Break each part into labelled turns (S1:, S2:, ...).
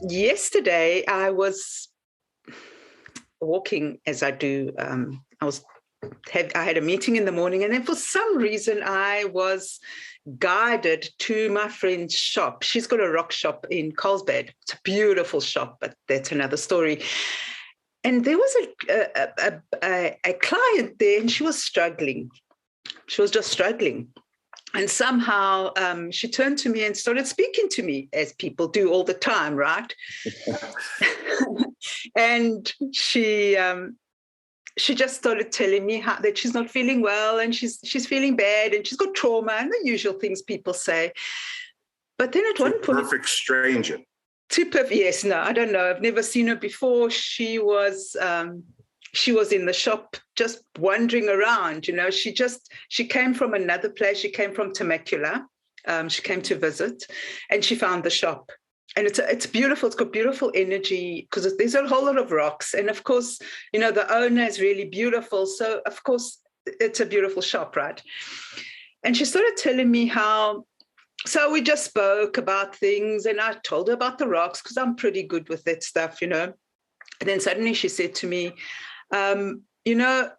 S1: Yesterday I was walking as I do. I had a meeting in the morning, and then for some reason I was guided to my friend's shop. She's got a rock shop in Carlsbad. It's a beautiful shop, but that's another story. And there was a client there, and she was struggling. She was just struggling. And somehow she turned to me and started speaking to me, as people do all the time, right? And she just started telling me that she's not feeling well, and she's feeling bad, and she's got trauma, and the usual things people say. But then at one point,
S2: perfect stranger.
S1: Yes, no, I don't know. I've never seen her before. She was in the shop just wandering around. You know, she came from another place. She came from Temecula. She came to visit, and she found the shop. And it's beautiful. It's got beautiful energy because there's a whole lot of rocks. And of course, you know, the owner is really beautiful. So of course, it's a beautiful shop, right? And she started telling me so we just spoke about things, and I told her about the rocks because I'm pretty good with that stuff, you know. And then suddenly she said to me, you know,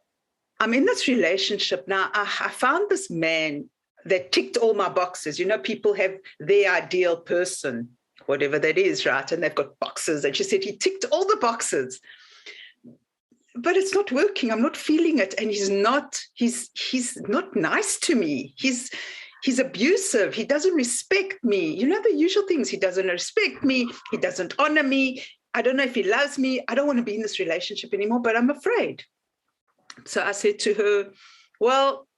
S1: I'm in this relationship now. I found this man that ticked all my boxes. You know, people have their ideal person, whatever that is, right? And they've got boxes. And she said he ticked all the boxes, but it's not working. I'm not feeling it. And he's not nice to me. He's abusive. He doesn't respect me. You know, the usual things. He doesn't respect me. He doesn't honor me. I don't know if he loves me. I don't want to be in this relationship anymore, but I'm afraid. So I said to her, well,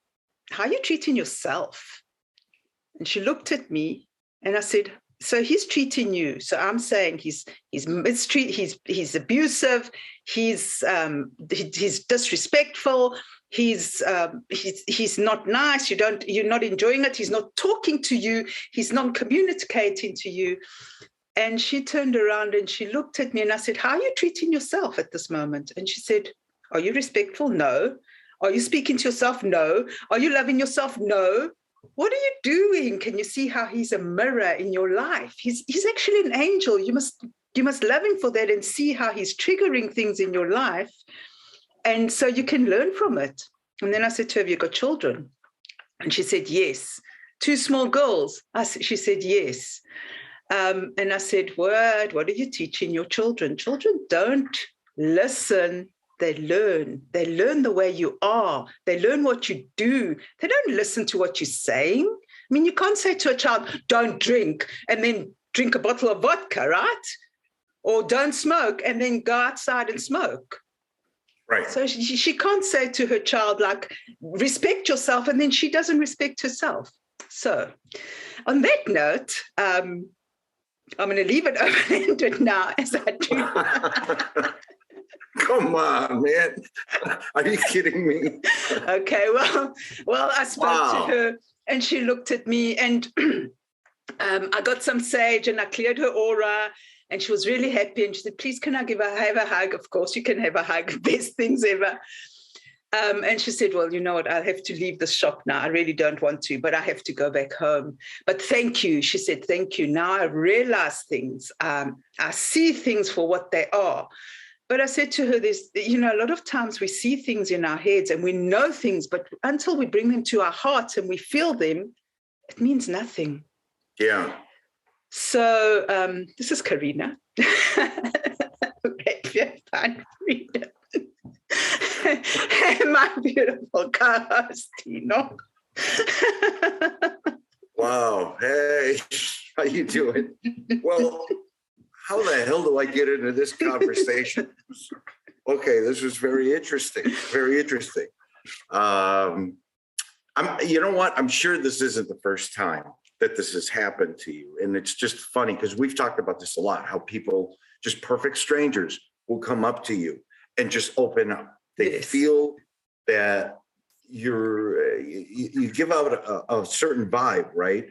S1: how are you treating yourself? And she looked at me, and I said, so he's treating you. So I'm saying he's abusive. He's disrespectful. He's not nice. You're not enjoying it. He's not talking to you. He's not communicating to you. And she turned around and she looked at me, and I said, how are you treating yourself at this moment? And she said, are you respectful? No. Are you speaking to yourself? No. Are you loving yourself? No. What are you doing? Can you see how he's a mirror in your life? He's actually an angel. You must love him for that and see how he's triggering things in your life. And so you can learn from it. And then I said to her, have you got children? And she said, yes. 2 small girls. She said, yes. And I said, what are you teaching your children? Children don't listen. They learn. They learn the way you are. They learn what you do. They don't listen to what you're saying. I mean, you can't say to a child, don't drink, and then drink a bottle of vodka, right? Or don't smoke, and then go outside and smoke.
S2: Right.
S1: So she can't say to her child, like, respect yourself, and then she doesn't respect herself. So on that note, I'm going to leave it open-ended now, as I do.
S2: Come on, man. Are you kidding me?
S1: Okay, well, I spoke to her, and she looked at me, and I got some sage, and I cleared her aura, and she was really happy. And she said, please, can I have a hug? Of course, you can have a hug. Best things ever. And she said, well, you know what? I'll have to leave the shop now. I really don't want to, but I have to go back home. But thank you. She said, thank you. Now I realize things. I see things for what they are. But I said to her, there's, you know, a lot of times we see things in our heads and we know things, but until we bring them to our hearts and we feel them, it means nothing.
S2: Yeah.
S1: So this is Karina. Find freedom. My beautiful co-host, Dino.
S2: Wow. Hey, how you doing? Well, how the hell do I get into this conversation? Okay, this was very interesting. Very interesting. You know what? I'm sure this isn't the first time that this has happened to you. And it's just funny because we've talked about this a lot, how people, just perfect strangers, will come up to you and just open up. They feel that you give out a certain vibe, right?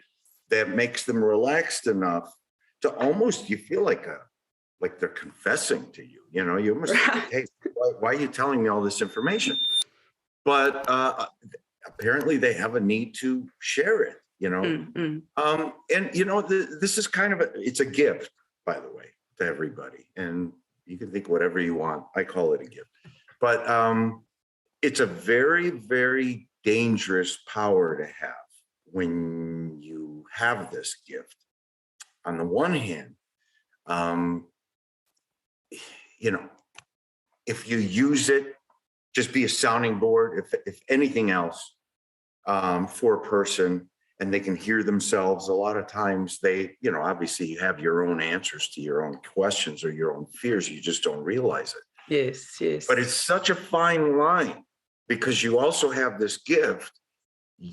S2: That makes them relaxed enough to almost, you feel like they're confessing to you. You know, you almost think, hey, why are you telling me all this information? But apparently they have a need to share it. you know?
S1: Mm-hmm.
S2: And, you know, this is kind of it's a gift, by the way, to everybody. And you can think whatever you want. I call it a gift. But it's a very, very dangerous power to have when you have this gift. On the one hand, you know, if you use it, just be a sounding board, if anything else, for a person, and they can hear themselves. A lot of times they, you know, obviously you have your own answers to your own questions or your own fears. You just don't realize it.
S1: Yes, yes.
S2: But it's such a fine line because you also have this gift.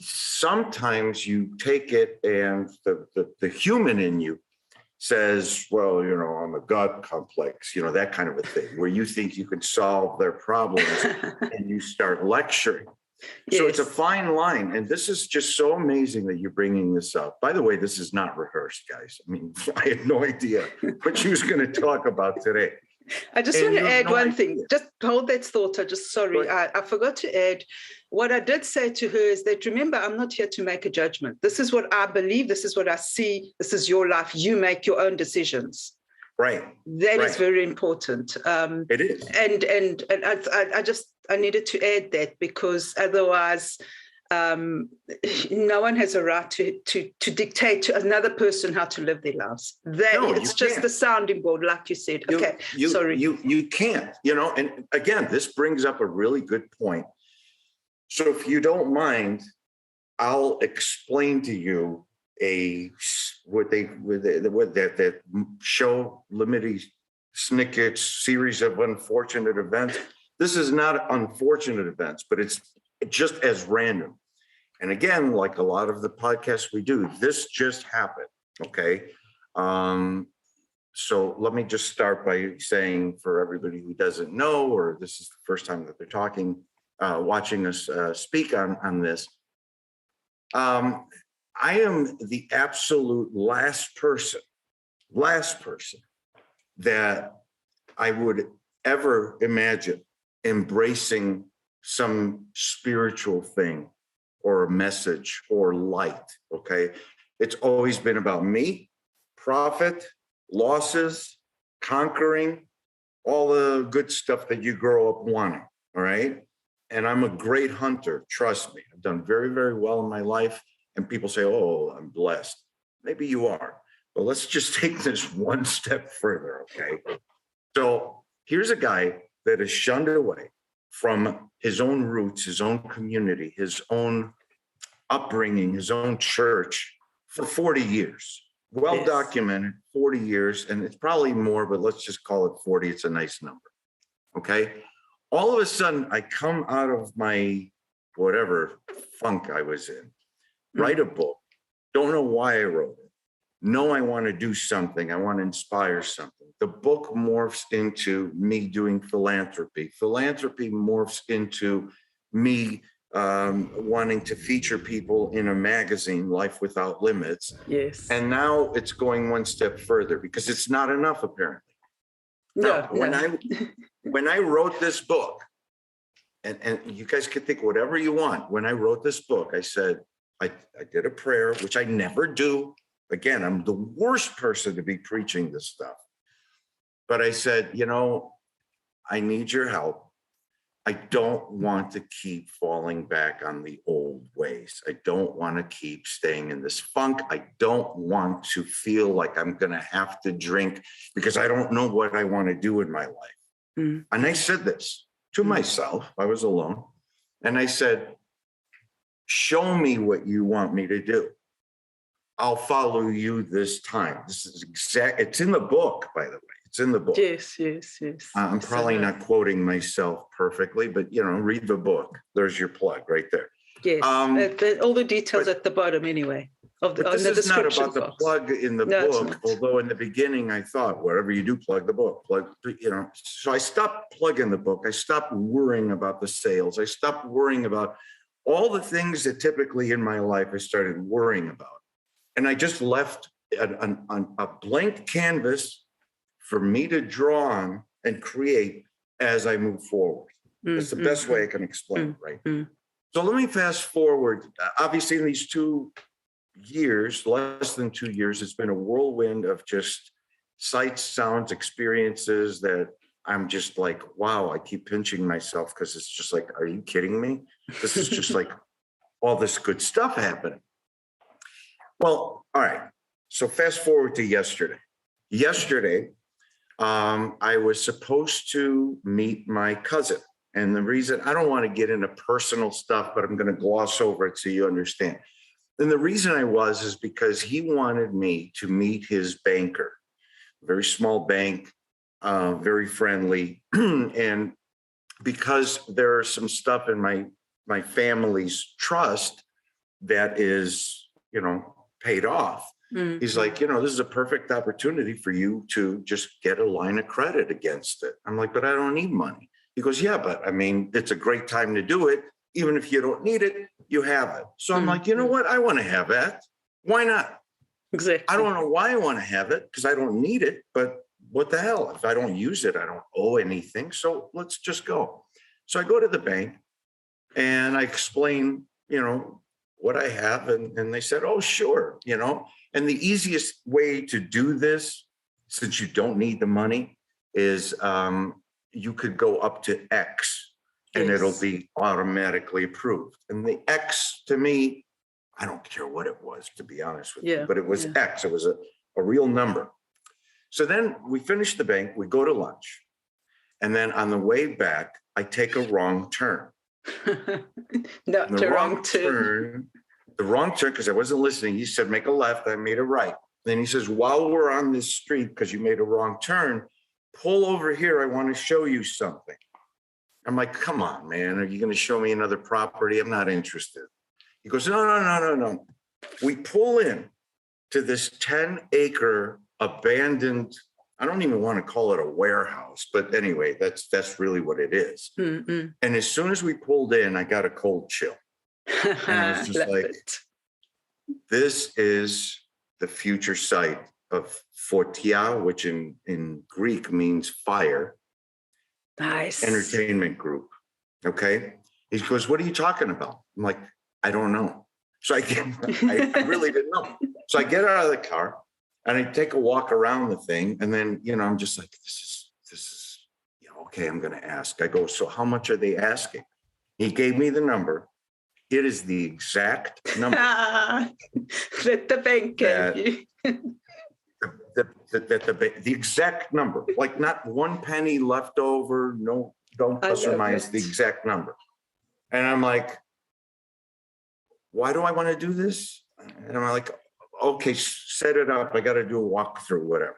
S2: Sometimes you take it and the human in you says, well, you know, I'm a God complex, you know, that kind of a thing, where you think you can solve their problems and you start lecturing.
S1: Yes.
S2: So it's a fine line. And this is just so amazing that you're bringing this up. By the way, this is not rehearsed, guys. I mean, I had no idea what she was going to talk about today.
S1: I just want to add one thing. Just hold that thought. I forgot to add. What I did say to her is that, remember, I'm not here to make a judgment. This is what I believe. This is what I see. This is your life. You make your own decisions.
S2: Right.
S1: That is very important.
S2: It is.
S1: And I needed to add that because otherwise, no one has a right to dictate to another person how to live their lives. It's just the sounding board, like you said. Sorry.
S2: You can't, you know, and again, this brings up a really good point. So if you don't mind, I'll explain to you that show Lemony Snicket's series of unfortunate events. This is not unfortunate events, but it's just as random. And again, like a lot of the podcasts we do, this just happened. Okay. So let me just start by saying, for everybody who doesn't know, or this is the first time that they're watching us speak on this. I am the absolute last person that I would ever imagine embracing some spiritual thing or a message or light, okay? It's always been about me, profit, losses, conquering, all the good stuff that you grow up wanting, all right? And I'm a great hunter, trust me. I've done very, very well in my life. And people say, oh, I'm blessed. Maybe you are. But let's just take this one step further, okay? So here's a guy that is shunned away from his own roots, his own community, his own upbringing, his own church for 40 years. Well documented, 40 years, and it's probably more, but let's just call it 40. It's a nice number, okay? All of a sudden, I come out of my whatever funk I was in, write a book, don't know why I wrote it, know I want to do something, I want to inspire something. The book morphs into me doing philanthropy. Philanthropy morphs into me wanting to feature people in a magazine, Life Without Limits.
S1: Yes.
S2: And now it's going one step further because it's not enough, apparently. When I wrote this book, and you guys can think whatever you want. When I wrote this book, I said, I did a prayer, which I never do. Again, I'm the worst person to be preaching this stuff. But I said, you know, I need your help. I don't want to keep falling back on the old ways. I don't want to keep staying in this funk. I don't want to feel like I'm going to have to drink because I don't know what I want to do in my life. Mm. And I said this to myself. I was alone. And I said, show me what you want me to do. I'll follow you this time. This is it's in the book, by the way. It's in the book.
S1: Yes.
S2: I'm probably not quoting myself perfectly, but, you know, read the book. There's your plug right there.
S1: Yes, all the details at the bottom anyway.
S2: This is not about the plug in the book, although in the beginning I thought, whatever you do, plug the book. You know. So I stopped plugging the book. I stopped worrying about the sales. I stopped worrying about all the things that typically in my life I started worrying about. And I just left a blank canvas for me to draw on and create as I move forward. That's the best way I can explain it, right? So let me fast forward. Obviously, in these 2 years, less than 2 years, it's been a whirlwind of just sights, sounds, experiences that I'm just like, wow, I keep pinching myself because it's just like, are you kidding me? This is just like all this good stuff happening. Well, all right. So fast forward to yesterday. Yesterday, I was supposed to meet my cousin. And the reason, I don't want to get into personal stuff, but I'm going to gloss over it so you understand. And the reason I was is because he wanted me to meet his banker, very small bank, very friendly. And because there are some stuff in my family's trust that is, paid off. Mm-hmm. He's like, this is a perfect opportunity for you to just get a line of credit against it. I'm like, but I don't need money. He goes, yeah, but I mean, it's a great time to do it. Even if you don't need it, you have it. So I'm like, you know what? I want to have that. Why not?
S1: Exactly.
S2: I don't know why I want to have it because I don't need it, but what the hell? If I don't use it, I don't owe anything. So let's just go. So I go to the bank and I explain, what I have. And they said, oh, sure. And the easiest way to do this, since you don't need the money, is you could go up to X and it'll be automatically approved. And the X to me, I don't care what it was, to be honest with you, but it was X. It was a real number. So then we finish the bank, we go to lunch. And then on the way back, I take a wrong turn.
S1: The wrong turn,
S2: because I wasn't listening. He said, make a left. I made a right. Then he says, while we're on this street, because you made a wrong turn, pull over here. I want to show you something. I'm like, come on, man. Are you going to show me another property? I'm not interested. He goes, no. We pull in to this 10-acre abandoned, I don't even want to call it a warehouse, but anyway, that's really what it is. Mm-hmm. And as soon as we pulled in, I got a cold chill. And I was just like, this is the future site of Fortia, which in Greek means fire.
S1: Nice.
S2: Entertainment group. Okay. He goes, what are you talking about? I'm like, I don't know. So I really didn't know. So I get out of the car and I take a walk around the thing. And then, I'm just like, this is, okay, I'm going to ask. I go, so how much are they asking? He gave me the number. It is the exact number.
S1: That the bank gave you.
S2: The exact number, like not one penny left over, no, don't plus or minus, the exact number. And I'm like, why do I want to do this? And I'm like, okay, set it up. I got to do a walkthrough, whatever.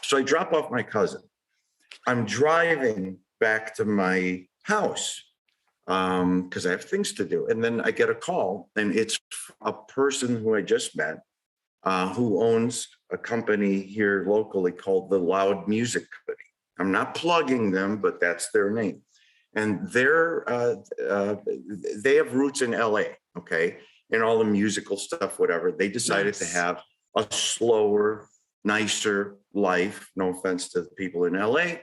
S2: So I drop off my cousin. I'm driving back to my house because I have things to do. And then I get a call, and it's a person who I just met who owns a company here locally called the Loud Music Company. I'm not plugging them, but that's their name. And they have roots in LA, okay, and all the musical stuff, whatever. They decided to have a slower, nicer life, no offense to the people in LA,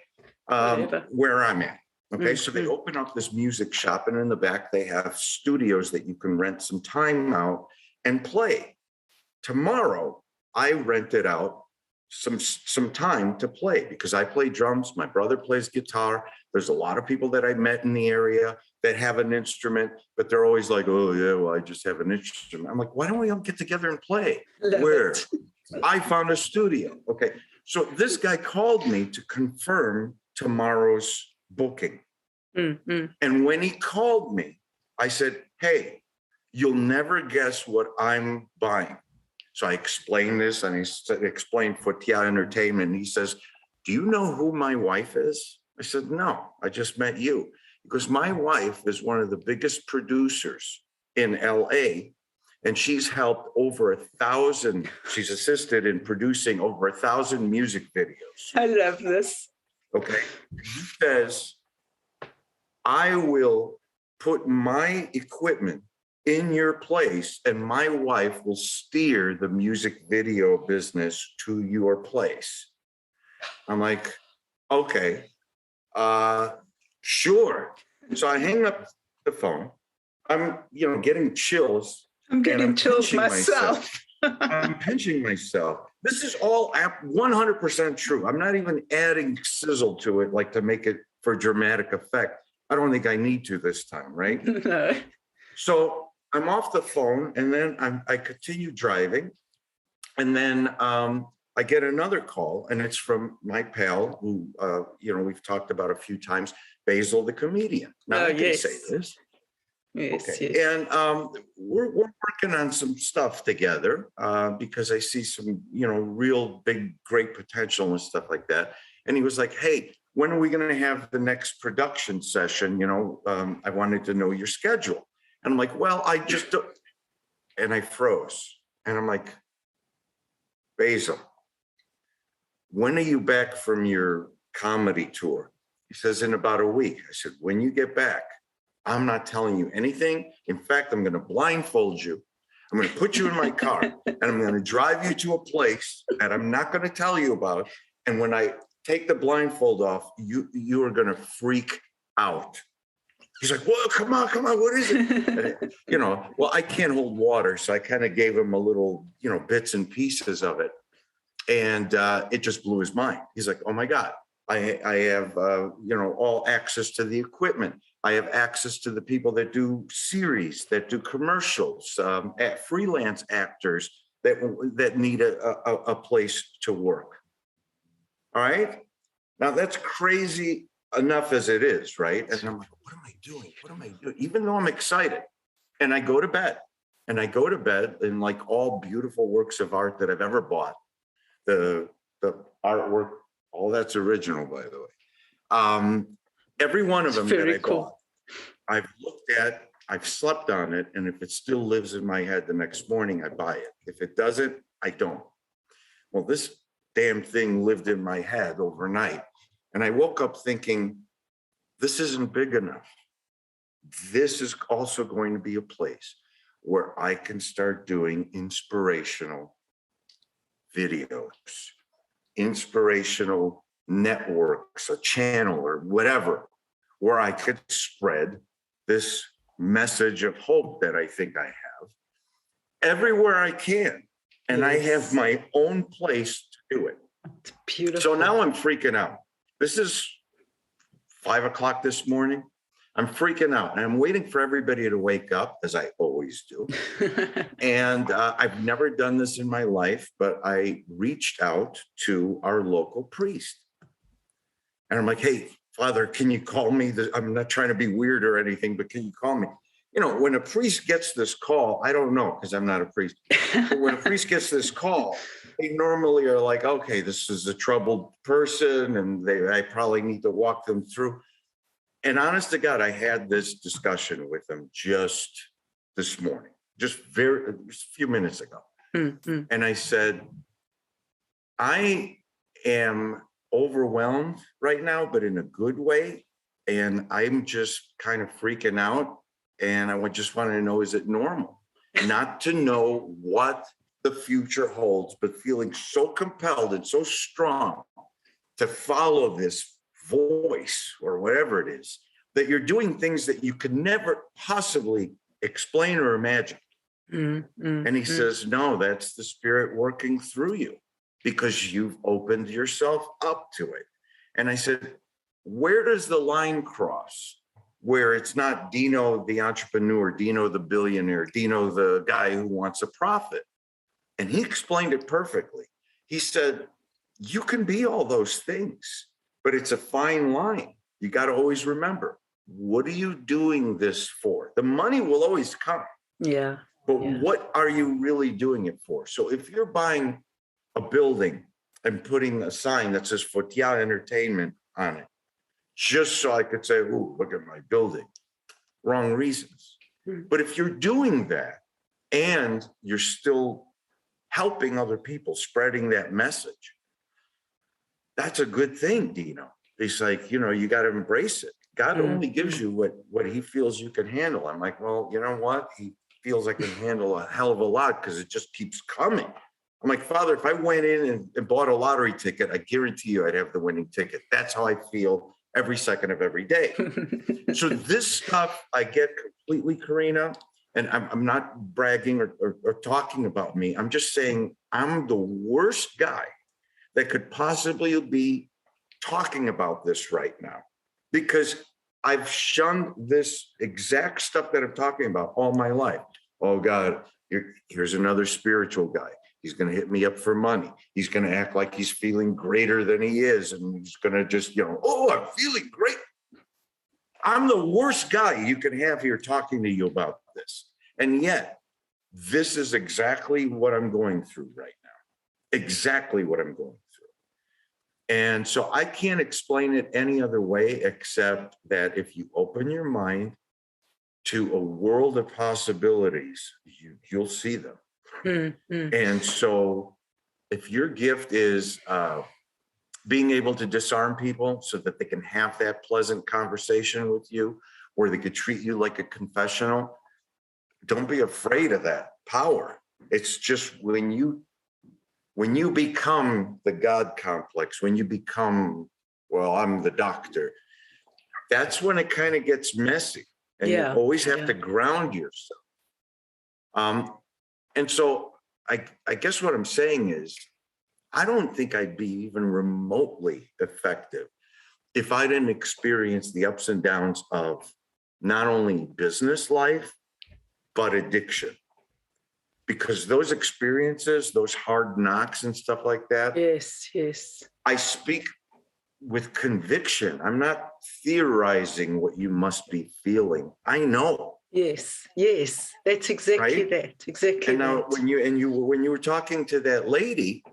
S2: where I'm at. Okay, so they open up this music shop, and in the back they have studios that you can rent some time out and play. Tomorrow, I rented out some time to play because I play drums. My brother plays guitar. There's a lot of people that I met in the area that have an instrument, but they're always like, oh, yeah, well, I just have an instrument. I'm like, why don't we all get together and play? Where? I found a studio. Okay. So this guy called me to confirm tomorrow's booking. Mm-hmm. And when he called me, I said, hey, you'll never guess what I'm buying. So I explained this, and I explained Fortia Entertainment. And he says, do you know who my wife is? I said, no, I just met you. Because my wife is one of the biggest producers in LA, and she's helped over 1,000, she's assisted in producing over 1,000 music videos.
S1: I love this.
S2: Okay. He says, I will put my equipment in your place, and my wife will steer the music video business to your place. I'm like, okay, sure. So I hang up the phone. I'm, getting chills
S1: I'm
S2: and
S1: getting
S2: I'm
S1: chills
S2: pinching myself.
S1: myself.
S2: I'm pinching myself. This is all 100% true. I'm not even adding sizzle to it, like to make it for dramatic effect. I don't think I need to this time, right?
S1: No.
S2: So I'm off the phone, and then I continue driving, and then I get another call, and it's from my pal, who we've talked about a few times, Basil the comedian. Now I can say this.
S1: Yes,
S2: Okay.
S1: yes.
S2: And we're working on some stuff together because I see some, real big, great potential and stuff like that. And he was like, hey, when are we going to have the next production session? I wanted to know your schedule. And I'm like, well, I just don't. And I froze. And I'm like, Basil, when are you back from your comedy tour? He says, in about a week. I said, when you get back, I'm not telling you anything. In fact, I'm going to blindfold you. I'm going to put you in my car and I'm going to drive you to a place that I'm not going to tell you about. And when I take the blindfold off, you are going to freak out. He's like, well, come on, what is it? Well, I can't hold water. So I kind of gave him a little, bits and pieces of it. And it just blew his mind. He's like, oh my God, I have, all access to the equipment. I have access to the people that do series, that do commercials, freelance actors that need a place to work. All right. Now that's crazy enough as it is, right? And I'm like, what am I doing? Even though I'm excited. And I go to bed. And like all beautiful works of art that I've ever bought, the artwork, all that's original, by the way. Every one of them that I bought, I've looked at, I've slept on it, and if it still lives in my head the next morning, I buy it. If it doesn't, I don't. Well, this damn thing lived in my head overnight. And I woke up thinking, this isn't big enough. This is also going to be a place where I can start doing inspirational videos, inspirational networks, a channel or whatever, where I could spread this message of hope that I think I have everywhere I can. And I have my own place to do it.
S1: It's beautiful.
S2: So now I'm freaking out. This is 5 o'clock this morning. I'm freaking out and I'm waiting for everybody to wake up, as I always do. And I've never done this in my life, but I reached out to our local priest. And I'm like, hey, Father, can you call me? I'm not trying to be weird or anything, but can you call me? When a priest gets this call, I don't know, because I'm not a priest. But when a priest gets this call, they normally are like, okay, this is a troubled person and I probably need to walk them through. And honest to God, I had this discussion with them just this morning, just a few minutes ago. Mm-hmm. And I said, I am overwhelmed right now, but in a good way. And I'm just kind of freaking out. And I just want to know, is it normal not to know what the future holds, but feeling so compelled and so strong to follow this voice or whatever it is, that you're doing things that you could never possibly explain or imagine. And he says, no, that's the Spirit working through you because you've opened yourself up to it. And I said, where does the line cross where it's not Dino the entrepreneur, Dino the billionaire, Dino the guy who wants a profit? And he explained it perfectly. He said, you can be all those things, but it's a fine line. You got to always remember, what are you doing this for? The money will always come.
S1: Yeah.
S2: But what are you really doing it for? So if you're buying a building and putting a sign that says Fotia Entertainment on it, just so I could say, ooh, look at my building, wrong reasons. But if you're doing that and you're still helping other people, spreading that message, that's a good thing, Dino. He's like, you got to embrace it. God only gives you what he feels you can handle. I'm like, well, you know what? He feels I can handle a hell of a lot because it just keeps coming. I'm like, Father, if I went in and bought a lottery ticket, I guarantee you I'd have the winning ticket. That's how I feel every second of every day. So this stuff I get completely, Karina. and I'm not bragging or talking about me. I'm just saying I'm the worst guy that could possibly be talking about this right now, because I've shunned this exact stuff that I'm talking about all my life. Oh God, here's another spiritual guy. He's going to hit me up for money. He's going to act like he's feeling greater than he is. And he's going to just, oh, I'm feeling great. I'm the worst guy you can have here talking to you about this. And yet, this is exactly what I'm going through right now. Exactly what I'm going through. And so I can't explain it any other way except that if you open your mind to a world of possibilities, you'll see them.
S1: Mm-hmm.
S2: And so if your gift is being able to disarm people so that they can have that pleasant conversation with you, or they could treat you like a confessional, don't be afraid of that power. It's just when you become the God complex, when you become, well, I'm the doctor, that's when it kind of gets messy. And you always have to ground yourself. And so I guess what I'm saying is, I don't think I'd be even remotely effective if I didn't experience the ups and downs of not only business life, but addiction. Because those experiences, those hard knocks and stuff like that.
S1: Yes, yes.
S2: I speak with conviction. I'm not theorizing what you must be feeling. I know.
S1: Yes, yes. That's exactly
S2: right?
S1: that. Exactly.
S2: And now
S1: that.
S2: when you were talking to that lady,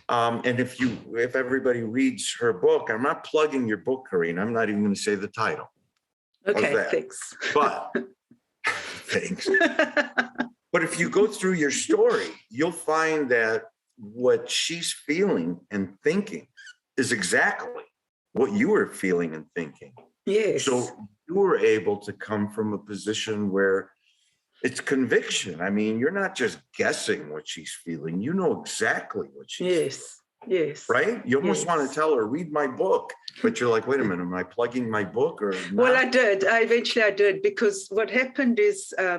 S2: and if everybody reads her book, I'm not plugging your book, Corinne. I'm not even going to say the title.
S1: Okay, thanks.
S2: But thanks. But if you go through your story, you'll find that what she's feeling and thinking is exactly what you were feeling and thinking.
S1: Yes.
S2: So you were able to come from a position where it's conviction. I mean, you're not just guessing what she's feeling. You know exactly what she's feeling.
S1: Yes.
S2: Right? You almost want to tell her, read my book. But you're like, wait a minute, am I plugging my book or not?
S1: Well, I did. Eventually I did, because what happened is there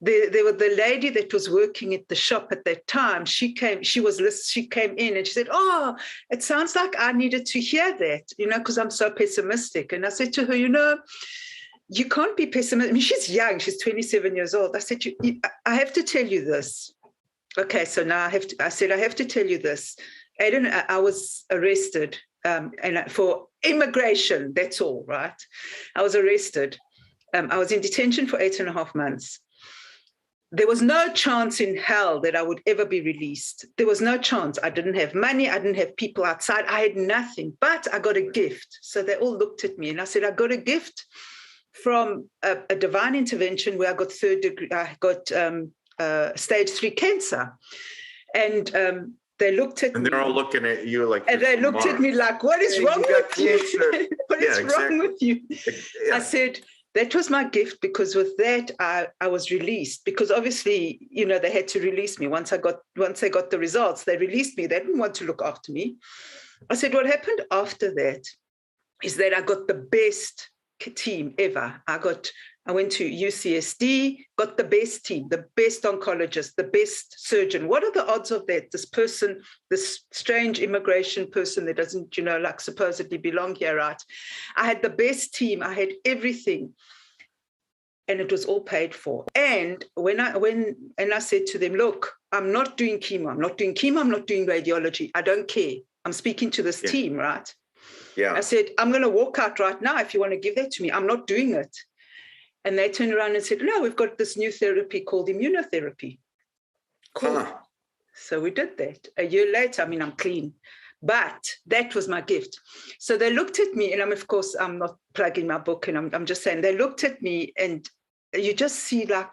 S1: was the lady that was working at the shop at that time. She came in and she said, oh, it sounds like I needed to hear that, because I'm so pessimistic. And I said to her, you can't be pessimistic. I mean, she's young. She's 27 years old. I said, I have to tell you this. Okay, so now I said, I have to tell you this. I was arrested for immigration, that's all, right? I was arrested. I was in detention for 8.5 months. There was no chance in hell that I would ever be released. There was no chance. I didn't have money. I didn't have people outside. I had nothing, but I got a gift. So they all looked at me and I said, I got a gift from a divine intervention where I got third degree, I got stage 3 cancer. And they looked at me.
S2: And they're all looking at you like.
S1: And they looked at me like, what is wrong with you? What is wrong with you? Yeah. I said, that was my gift, because with that, I was released. Because obviously, they had to release me. Once they got the results, they released me. They didn't want to look after me. I said, what happened after that is that I got the best team ever. I went to UCSD, got the best team, the best oncologist, the best surgeon. What are the odds of that? This person, this strange immigration person that doesn't, supposedly belong here, right? I had the best team. I had everything. And it was all paid for. And when I said to them, look, I'm not doing chemo. I'm not doing radiology. I don't care. I'm speaking to this team, right?
S2: Yeah.
S1: I said, I'm going to walk out right now if you want to give that to me. I'm not doing it. And they turned around and said, no, we've got this new therapy called immunotherapy. Cool. Huh. So we did that. A year later, I'm clean. But that was my gift. So they looked at me, and I'm not plugging my book, and I'm just saying, they looked at me, and you just see like,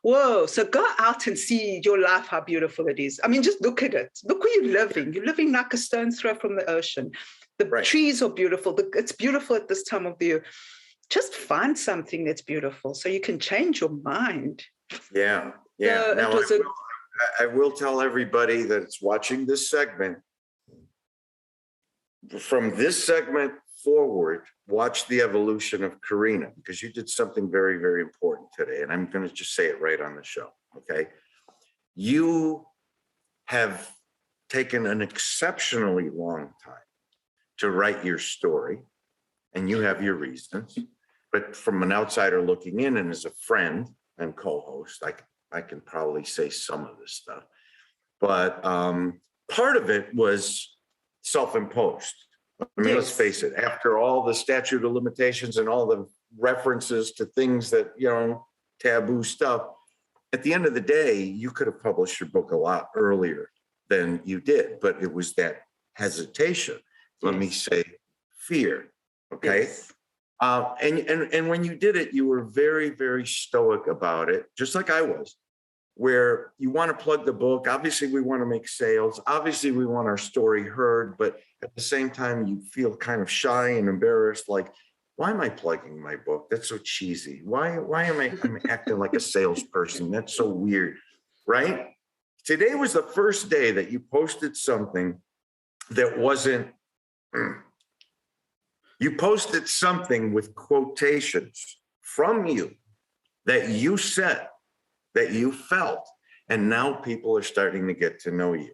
S1: whoa, so go out and see your life, how beautiful it is. Just look at it. Look where you're living. You're living like a stone's throw from the ocean. The trees are beautiful. It's beautiful at this time of the year. Just find something that's beautiful so you can change your mind.
S2: Yeah.
S1: So
S2: now, I will tell everybody that's watching this segment, from this segment forward, watch the evolution of Karina, because you did something very, very important today. And I'm going to just say it right on the show. Okay. You have taken an exceptionally long time to write your story, and you have your reasons. But from an outsider looking in and as a friend and co-host, I can probably say some of this stuff. But part of it was self-imposed. I mean, let's face it, after all the statute of limitations and all the references to things that, taboo stuff, at the end of the day, you could have published your book a lot earlier than you did, but it was that hesitation. Let me say fear. Okay.
S1: Yes.
S2: And when you did it, you were very, very stoic about it, just like I was, where you want to plug the book. Obviously, we want to make sales. Obviously, we want our story heard, but at the same time, you feel kind of shy and embarrassed, like, why am I plugging my book? That's so cheesy. Why am I'm acting like a salesperson? That's so weird, right? Today was the first day that you posted something that wasn't, you posted something with quotations from you that you said, that you felt, and now people are starting to get to know you.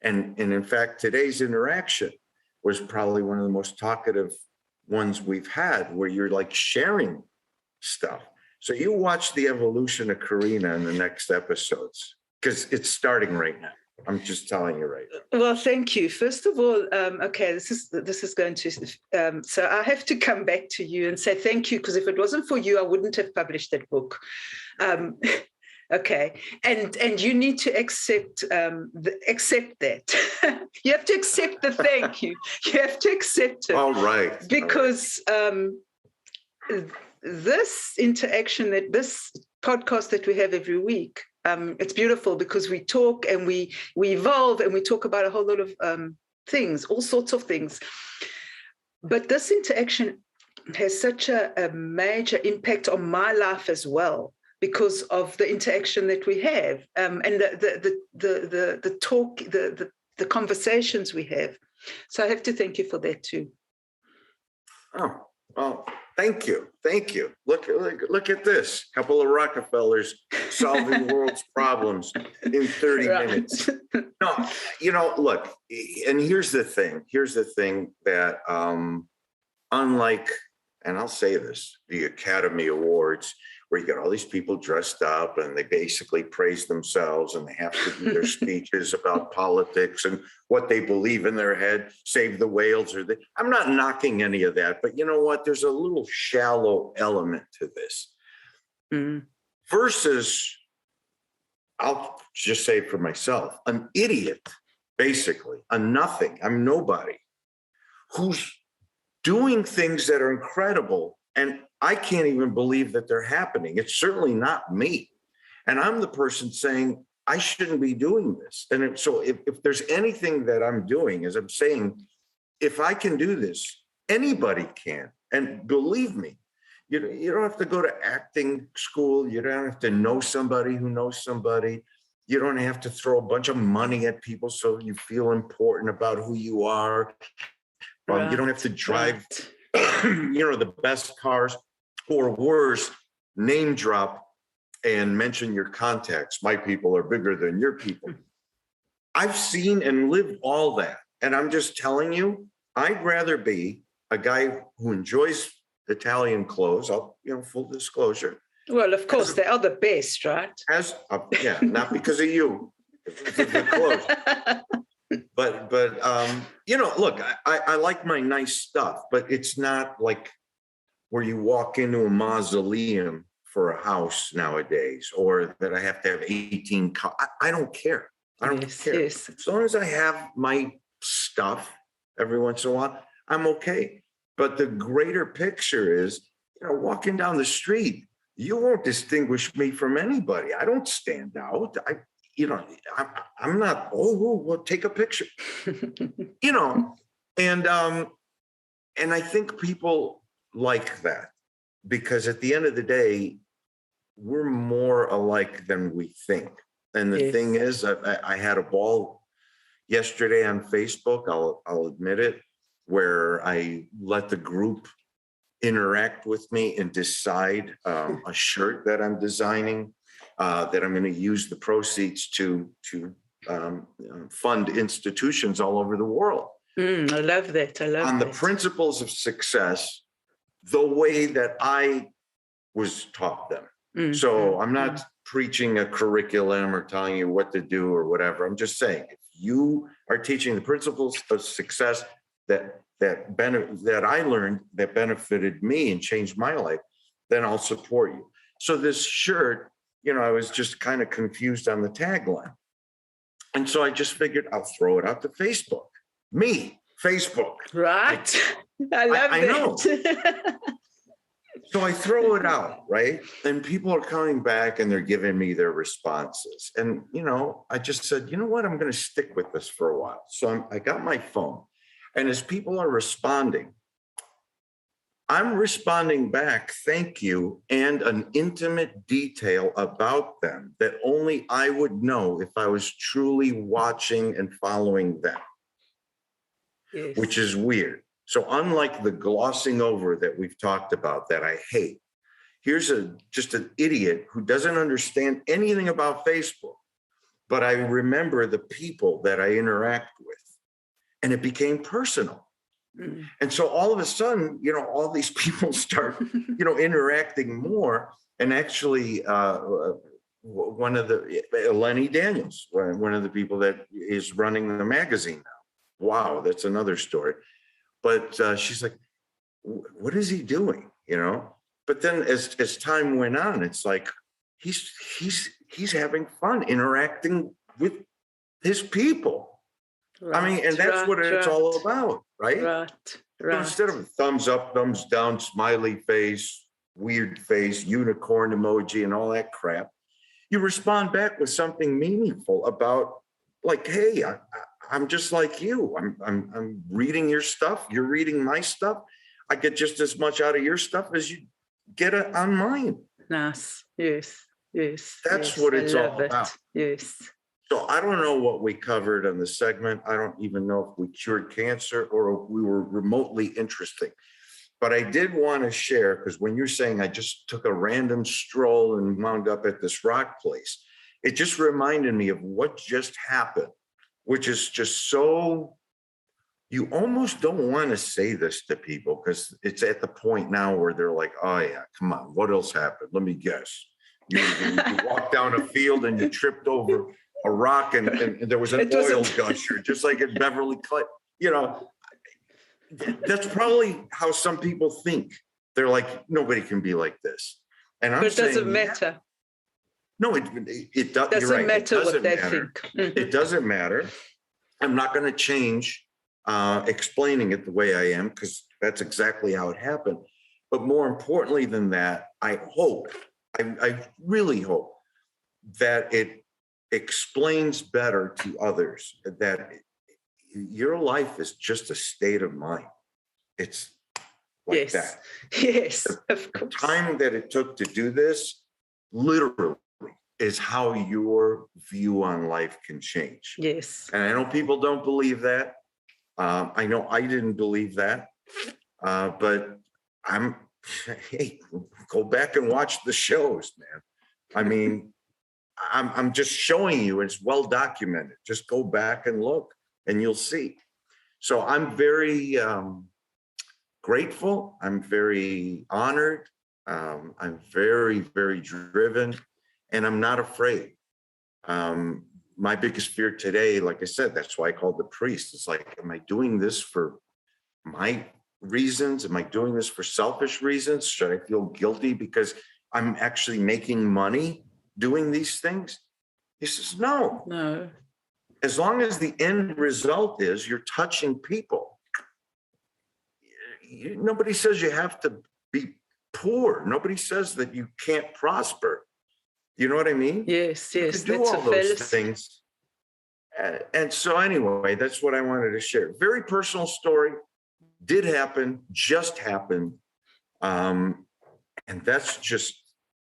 S2: And in fact, today's interaction was probably one of the most talkative ones we've had, where you're like sharing stuff. So you watch the evolution of Karina in the next episodes, because it's starting right now. I'm just telling you right now.
S1: Well, thank you. First of all, okay, this is going to, so I have to come back to you and say thank you, because if it wasn't for you, I wouldn't have published that book. Okay, and you need to accept that. You have to accept the thank you. You have to accept it.
S2: All right.
S1: Because this interaction, this podcast that we have every week, it's beautiful, because we talk and we evolve and we talk about a whole lot of things, all sorts of things. But this interaction has such a major impact on my life as well, because of the interaction that we have, and the talk, the conversations we have. So I have to thank you for that too.
S2: Oh, well, thank you. Look at this. A couple of Rockefellers solving the world's problems in 30 minutes. No, look, and here's the thing that unlike, and I'll say this, the Academy Awards, where you get all these people dressed up and they basically praise themselves and they have to do their speeches about politics and what they believe in their head, save the whales, I'm not knocking any of that, but you know what? There's a little shallow element to this. Versus, I'll just say for myself, an idiot, basically, a nothing, I'm nobody, who's doing things that are incredible, and I can't even believe that they're happening. It's certainly not me. And I'm the person saying, I shouldn't be doing this. And so if there's anything that I'm doing, is I'm saying, if I can do this, anybody can. And believe me, you don't have to go to acting school. You don't have to know somebody who knows somebody. You don't have to throw a bunch of money at people so you feel important about who you are. You don't have to drive, the best cars, or worse, name drop and mention your contacts. My people are bigger than your people. I've seen and lived all that. And I'm just telling you, I'd rather be a guy who enjoys Italian clothes. Full disclosure.
S1: Well, of course, they are the best, right?
S2: Not because of you. The clothes. But look, I like my nice stuff, but it's not like where you walk into a mausoleum for a house nowadays, or that I have to have 18 cars. I don't care. I don't care.
S1: Yes.
S2: As long as I have my stuff every once in a while, I'm okay. But the greater picture is, walking down the street, you won't distinguish me from anybody. I don't stand out. I'm not, well, take a picture, and I think people like that, because at the end of the day, we're more alike than we think. And the thing is, I had a ball yesterday on Facebook. I'll admit it. where I let the group interact with me and decide a shirt that I'm designing, that I'm going to use the proceeds to fund institutions all over the world.
S1: I love that. I love
S2: on the
S1: that.
S2: principles of success, the way that I was taught them. So I'm not preaching a curriculum or telling you what to do or whatever. I'm just saying, if you are teaching the principles of success that I learned that benefited me and changed my life, then I'll support you. So this shirt, I was just kind of confused on the tagline. And so I just figured I'll throw it out to Facebook. Me, Facebook.
S1: Right. I love
S2: I
S1: that.
S2: know. So I throw it out, right? And people are coming back and they're giving me their responses. And, I just said, you know what? I'm going to stick with this for a while. So I got my phone. And as people are responding, I'm responding back, thank you, and an intimate detail about them that only I would know if I was truly watching and following them, yes. Which is weird. So unlike the glossing over that we've talked about that I hate, here's just an idiot who doesn't understand anything about Facebook, but I remember the people that I interact with, and it became personal. And so all of a sudden, all these people start, interacting more. And actually, one of Lenny Daniels, one of the people that is running the magazine now. Wow, that's another story. But she's like, what is he doing? But then as time went on, it's like he's having fun interacting with his people. Right, and that's what it's all about, right? Right. So instead of thumbs up, thumbs down, smiley face, weird face, unicorn emoji, and all that crap, you respond back with something meaningful about, like, hey, I'm just like you. I'm reading your stuff. You're reading my stuff. I get just as much out of your stuff as you get on mine. Nice. Yes. That's what it's all about. Yes. So I don't know what we covered on the segment. I don't even know if we cured cancer or if we were remotely interesting. But I did want to share, because when you're saying I just took a random stroll and wound up at this rock place, it just reminded me of what just happened, which is just so, you almost don't want to say this to people because it's at the point now where they're like, oh yeah, come on, what else happened? Let me guess. You walked down a field and you tripped over a rock and there was an oil gusher, just like in Beverly Clayton. That's probably how some people think. They're like, nobody can be like this. And I'm saying, it doesn't matter. No, it doesn't. You're right. Matter what they think. It doesn't matter. I'm not going to change explaining it the way I am, because that's exactly how it happened. But more importantly than that, I really hope that it explains better to others that your life is just a state of mind. It's like that. Yes, of course. The time that it took to do this literally is how your view on life can change. Yes. And I know people don't believe that. I know I didn't believe that. But hey, go back and watch the shows, man. I mean, I'm just showing you, it's well documented. Just go back and look and you'll see. So I'm very grateful. I'm very honored. I'm very, very driven, and I'm not afraid. My biggest fear today, like I said, that's why I called the priest. It's like, am I doing this for my reasons? Am I doing this for selfish reasons? Should I feel guilty because I'm actually making money doing these things? He says, no. As long as the end result is you're touching people. Nobody says you have to be poor. Nobody says that you can't prosper. You know what I mean? Yes. You can do all those things. And so anyway, that's what I wanted to share. Very personal story. Did happen, just happened. And that's just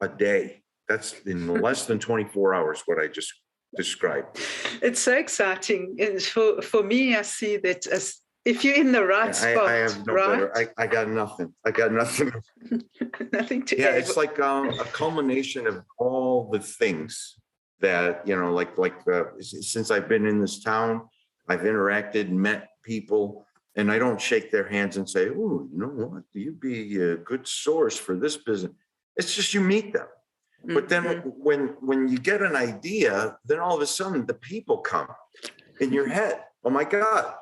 S2: a day. That's in less than 24 hours, what I just described. It's so exciting. And for me, I see that as
S1: if you're in the right
S2: I
S1: spot,
S2: have no
S1: right?
S2: better. I got nothing. I got nothing.
S1: Nothing to
S2: Yeah,
S1: add.
S2: it's like a culmination of all the things that, since I've been in this town, I've interacted, met people, and I don't shake their hands and say, "Oh, you know what? You'd be a good source for this business." It's just you meet them. But then when you get an idea, then all of a sudden the people come in your head. Oh my God,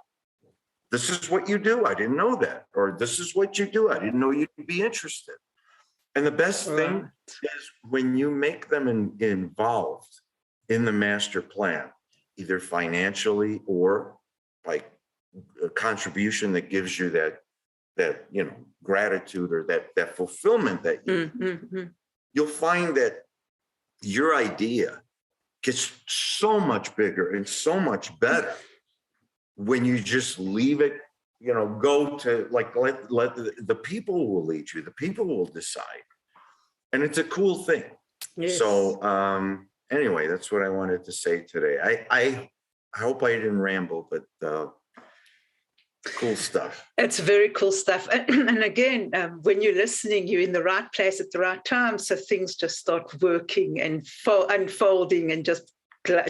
S2: this is what you do. I didn't know that. Or this is what you do. I didn't know you'd be interested. And the best thing is when you make them involved in the master plan, either financially or by a contribution that gives you that gratitude or that fulfillment that you'll find that your idea gets so much bigger and so much better when you just leave it, go to let the people will lead you, the people will decide. And it's a cool thing.
S1: Yes.
S2: So anyway, that's what I wanted to say today. I hope I didn't ramble, but cool stuff.
S1: It's very cool stuff. And again, when you're listening, you're in the right place at the right time. So things just start working and unfolding and just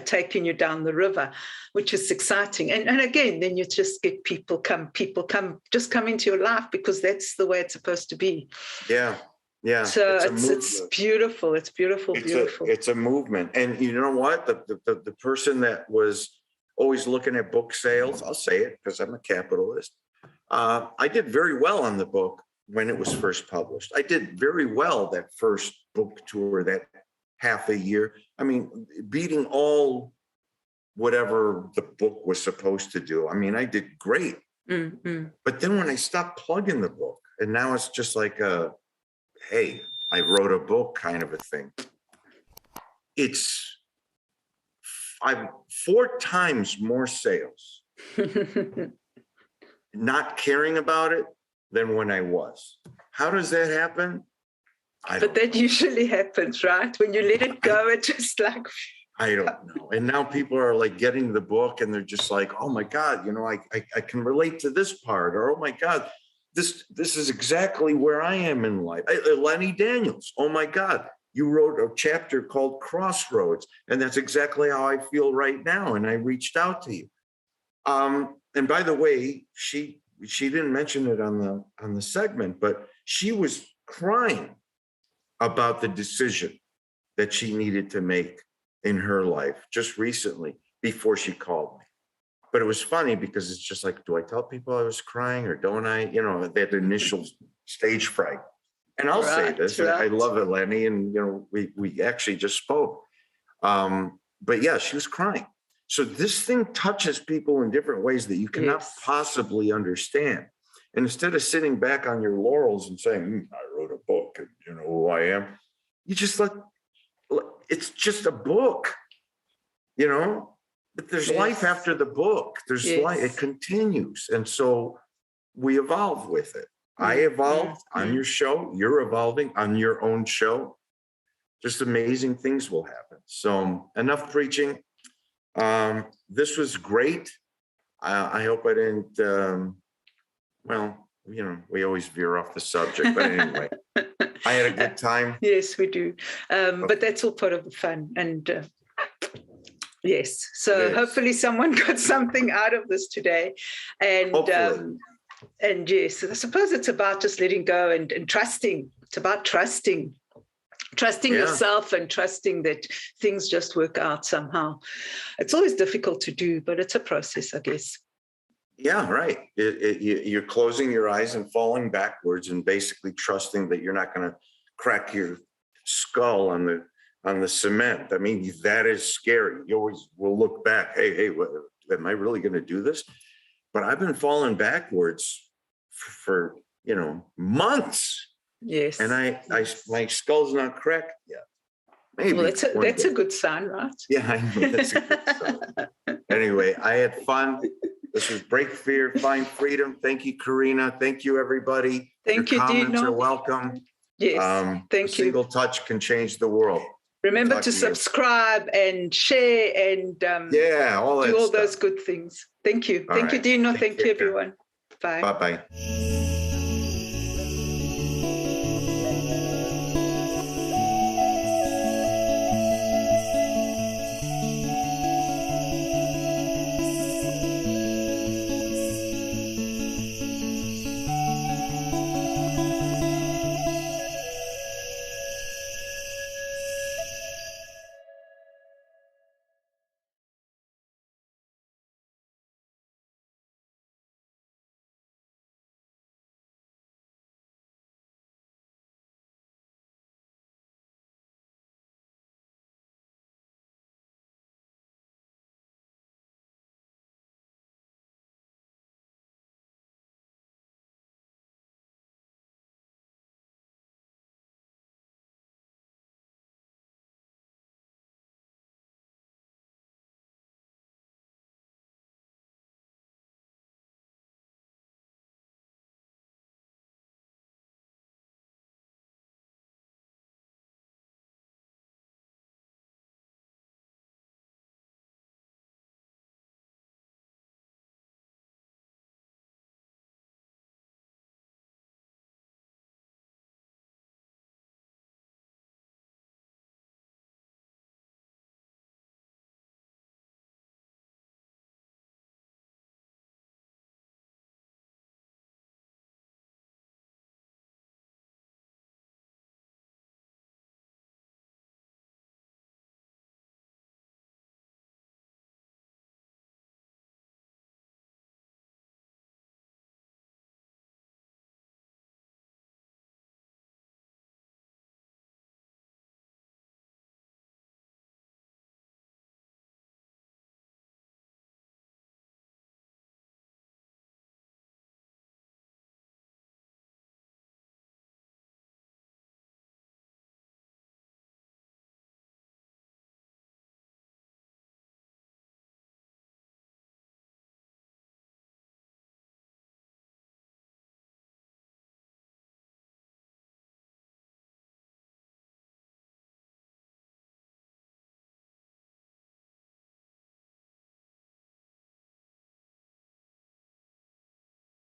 S1: taking you down the river, which is exciting. And again, then you just get people come into your life because that's the way it's supposed to be.
S2: Yeah. Yeah.
S1: So it's beautiful. It's beautiful.
S2: It's a movement. And you know what? The person that was always looking at book sales, I'll say it because I'm a capitalist. I did very well on the book when it was first published. I did very well that first book tour, that half a year. I mean, beating all whatever the book was supposed to do. I mean, I did great. But then when I stopped plugging the book, and now it's just like hey, I wrote a book kind of a thing. I've 4 times more sales not caring about it than when I was. How does that happen?
S1: But that usually happens, right? When you let it go, it's just like...
S2: I don't know. And now people are like getting the book and they're just like, oh my God, I can relate to this part. Or, oh my God, this is exactly where I am in life. Lenny Daniels, oh my God, you wrote a chapter called Crossroads. And that's exactly how I feel right now. And I reached out to you. And by the way, she didn't mention it on the segment, but she was crying about the decision that she needed to make in her life just recently before she called me. But it was funny because it's just like, do I tell people I was crying or don't I? That initial stage fright. And I'll say this, I love it, Lenny, and we actually just spoke. But yeah, she was crying. So this thing touches people in different ways that you cannot possibly understand. And instead of sitting back on your laurels and saying, I wrote a book and you know who I am, you just it's just a book, but there's life after the book. There's life, it continues. And so we evolve with it. I evolved on your show. You're evolving on your own show. Just amazing things will happen. So enough preaching. This was great. I hope I didn't, we always veer off the subject, but anyway, I had a good time.
S1: Yes, we do. But that's all part of the fun. And yes, so hopefully someone got something out of this today. And yes, I suppose it's about just letting go and trusting. It's about trusting yourself and trusting that things just work out somehow. It's always difficult to do, but it's a process, I guess.
S2: Yeah, right. You're closing your eyes and falling backwards and basically trusting that you're not going to crack your skull on the cement. I mean, that is scary. You always will look back. Hey, am I really going to do this? But I've been falling backwards for months. Yes. And my skull's not cracked yet. Maybe.
S1: Well, that's a good sign, right?
S2: Yeah, I know that's a good sign. Anyway, I had fun. This was Break Fear, Find Freedom. Thank you, Karina. Thank you, everybody.
S1: Thank you,
S2: comments
S1: Dino.
S2: are welcome.
S1: Yes, thank you.
S2: A single touch can change the world.
S1: Remember to subscribe and share and
S2: all
S1: do all those good things. Thank you. Thank you, Dino. Thank you, everyone. Bye.
S2: Bye-bye.